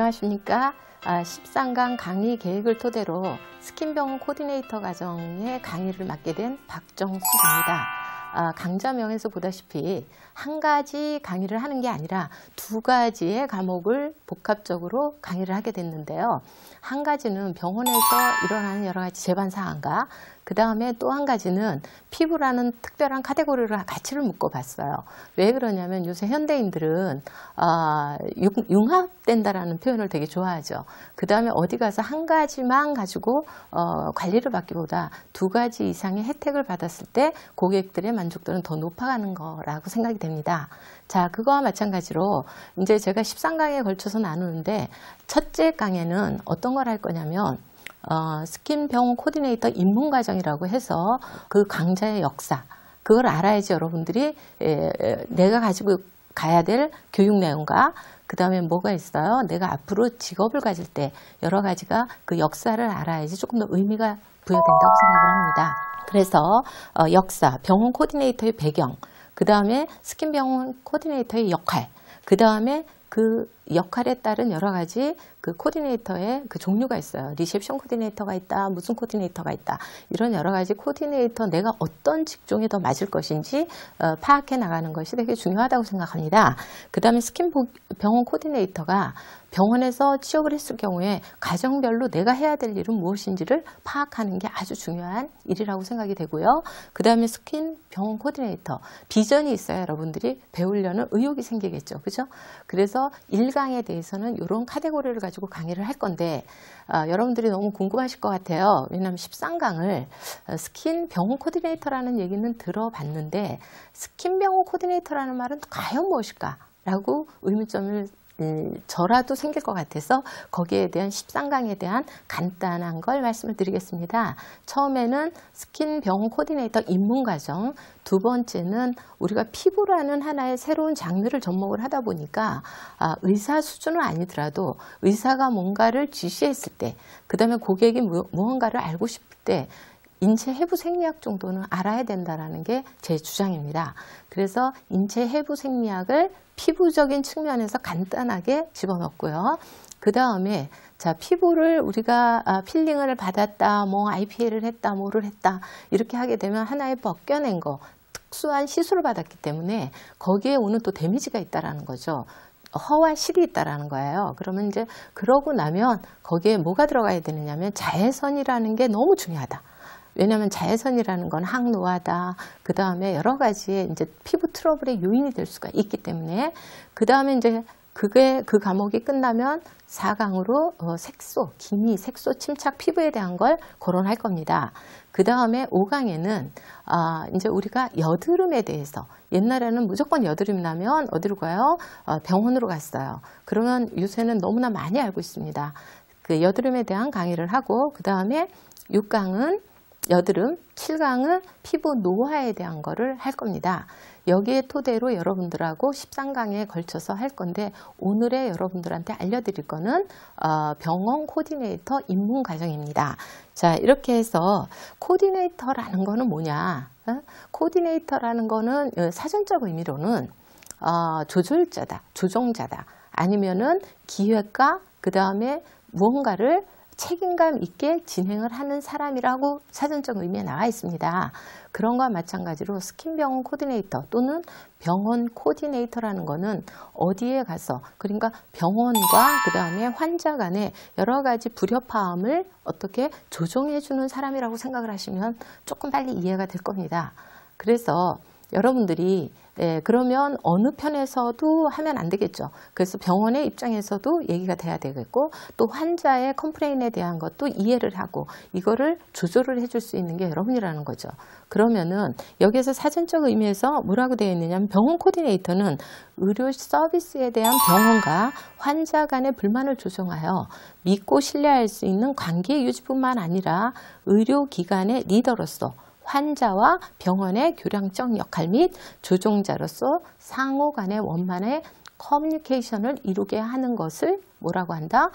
안녕하십니까. 13강 강의 계획을 토대로 스킨병원 코디네이터 과정의 강의를 맡게 된 박정숙입니다. 강좌명에서 보다시피 한 가지 강의를 하는 게 아니라 두 가지의 과목을 복합적으로 강의를 하게 됐는데요. 한 가지는 병원에서 일어나는 여러 가지 재반 사항과 그 다음에 또 한 가지는 피부라는 특별한 카테고리를 가치를 묶어봤어요. 왜 그러냐면 요새 현대인들은 융합된다라는 표현을 되게 좋아하죠. 그 다음에 어디 가서 한 가지만 가지고 관리를 받기보다 두 가지 이상의 혜택을 받았을 때 고객들의 만족도는 더 높아가는 거라고 생각이 됩니다. 자, 그거와 마찬가지로 이제 제가 13강에 걸쳐서 나누는데 첫째 강에는 어떤 걸 할 거냐면 스킨병원 코디네이터 입문과정이라고 해서 그 강좌의 역사, 그걸 알아야지 여러분들이 내가 가지고 가야 될 교육 내용과 그 다음에 뭐가 있어요? 내가 앞으로 직업을 가질 때 여러 가지가 그 역사를 알아야지 조금 더 의미가 부여된다고 생각을 합니다. 그래서 역사, 병원 코디네이터의 배경, 그 다음에 스킨병원 코디네이터의 역할, 그 다음에 그 역할에 따른 여러 가지 그 코디네이터의 그 종류가 있어요. 리셉션 코디네이터가 있다, 무슨 코디네이터가 있다. 이런 여러 가지 코디네이터 내가 어떤 직종에 더 맞을 것인지 파악해 나가는 것이 되게 중요하다고 생각합니다. 그 다음에 스킨병원 코디네이터가 병원에서 취업을 했을 경우에 가정별로 내가 해야 될 일은 무엇인지를 파악하는 게 아주 중요한 일이라고 생각이 되고요. 그 다음에 스킨병원 코디네이터, 비전이 있어야 여러분들이 배우려는 의욕이 생기겠죠. 그죠? 그래서 1강에 대해서는 이런 카테고리를 가지고 강의를 할 건데 여러분들이 너무 궁금하실 것 같아요. 왜냐하면 13강을 스킨병원 코디네이터라는 얘기는 들어봤는데 스킨병원 코디네이터라는 말은 과연 무엇일까? 라고 의문점을 저라도 생길 것 같아서 거기에 대한 13강에 대한 간단한 걸 말씀을 드리겠습니다. 처음에는 스킨병원 코디네이터 입문과정, 두 번째는 우리가 피부라는 하나의 새로운 장르를 접목을 하다 보니까 의사 수준은 아니더라도 의사가 뭔가를 지시했을 때, 그 다음에 고객이 무언가를 알고 싶을 때 인체 해부 생리학 정도는 알아야 된다는 게 제 주장입니다. 그래서 인체 해부 생리학을 피부적인 측면에서 간단하게 집어넣고요. 그 다음에 자, 피부를 우리가 필링을 받았다, 뭐 IPL을 했다, 뭐를 했다 이렇게 하게 되면 하나의 벗겨낸 거, 특수한 시술을 받았기 때문에 거기에 오는 또 데미지가 있다라는 거죠. 허와 실이 있다라는 거예요. 그러면 이제 그러고 나면 거기에 뭐가 들어가야 되느냐면 자외선이라는 게 너무 중요하다. 왜냐하면 자외선이라는 건 항노화다. 그 다음에 여러 가지의 이제 피부 트러블의 요인이 될 수가 있기 때문에 그 다음에 이제 그 과목이 끝나면 4강으로 색소, 기미, 색소 침착 피부에 대한 걸 거론할 겁니다. 그 다음에 5강에는 이제 우리가 여드름에 대해서 옛날에는 무조건 여드름 나면 어디로 가요? 병원으로 갔어요. 그러면 요새는 너무나 많이 알고 있습니다. 그 여드름에 대한 강의를 하고 그 다음에 6강은 여드름, 7강은 피부 노화에 대한 거를 할 겁니다. 여기에 토대로 여러분들하고 13강에 걸쳐서 할 건데 오늘의 여러분들한테 알려드릴 거는 병원 코디네이터 입문 과정입니다. 자, 이렇게 해서 코디네이터라는 거는 뭐냐? 코디네이터라는 거는 사전적 의미로는 조절자다, 조종자다, 아니면은 기획과 그 다음에 무언가를 책임감 있게 진행을 하는 사람이라고 사전적 의미에 나와 있습니다. 그런 것과 마찬가지로 스킨병원 코디네이터 또는 병원 코디네이터라는 거는 어디에 가서 그러니까 병원과 그 다음에 환자 간의 여러 가지 불협화음을 어떻게 조정해 주는 사람이라고 생각을 하시면 조금 빨리 이해가 될 겁니다. 그래서 여러분들이 그러면 어느 편에서도 하면 안 되겠죠. 그래서 병원의 입장에서도 얘기가 돼야 되겠고 또 환자의 컴플레인에 대한 것도 이해를 하고 이거를 조절을 해줄 수 있는 게 여러분이라는 거죠. 그러면은 여기에서 사전적 의미에서 뭐라고 되어 있느냐면 병원 코디네이터는 의료 서비스에 대한 병원과 환자 간의 불만을 조정하여 믿고 신뢰할 수 있는 관계 유지뿐만 아니라 의료기관의 리더로서 환자와 병원의 교량적 역할 및 조종자로서 상호 간의 원만의 커뮤니케이션을 이루게 하는 것을 뭐라고 한다?